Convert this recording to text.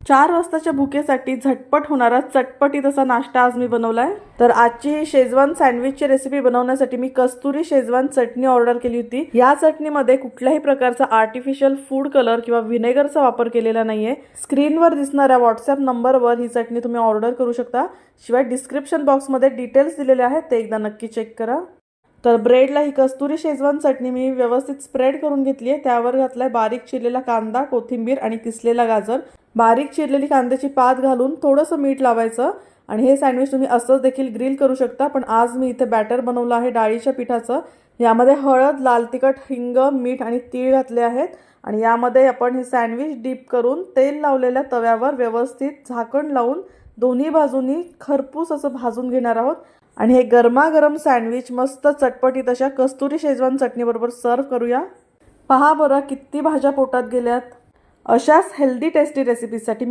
4 वाजताच्या भुकेसाठी झटपट होणारा चटपटीत असा नाश्ता आज मी बनवलाय। तर आजची ही शेजवान सँडविचची रेसिपी बनवण्यासाठी मी कस्तुरी शेजवान चटणी ऑर्डर केली होती। या चटणीमध्ये कुठल्याही प्रकारचा आर्टिफिशियल फूड कलर किंवा व्हिनेगरचा वापर केलेला नाहीये। स्क्रीनवर दिसणाऱ्या व्हॉट्सअप नंबरवर ही चटणी तुम्ही ऑर्डर करू शकता। शिवाय डिस्क्रिप्शन बॉक्समध्ये डिटेल्स दिलेले आहेत, ते एकदा नक्की चेक करा। तर ब्रेडला ही कस्तुरी शेजवान चटणी मी व्यवस्थित स्प्रेड करून घेतली आहे। त्यावर घातलाय बारीक चिरलेला कांदा, कोथिंबीर आणि किसलेला गाजर। बारीक चिरलेली कांद्याची पात घालून थोडंसं मीठ लावायचं आणि हे सँडविच तुम्ही असंच देखील ग्रिल करू शकता। पण आज मी इथे बॅटर बनवलं आहे डाळीच्या पिठाचं। यामध्ये हळद, लाल तिखट, हिंग, मीठ आणि तीळ घातले आहेत आणि यामध्ये आपण हे सँडविच डीप करून तेल लावलेल्या तव्यावर व्यवस्थित झाकण लावून दोन्ही बाजूंनी खरपूस असं भाजून घेणार आहोत। आणि हे गरमागरम सँडविच मस्त चटपटीत अशा कस्तुरी शेजवान चटणीबरोबर सर्व करूया। पहा बरं किती भाज्या पोटात गेल्यात। अशाच हेल्दी टेस्टी रेसिपीजसाठी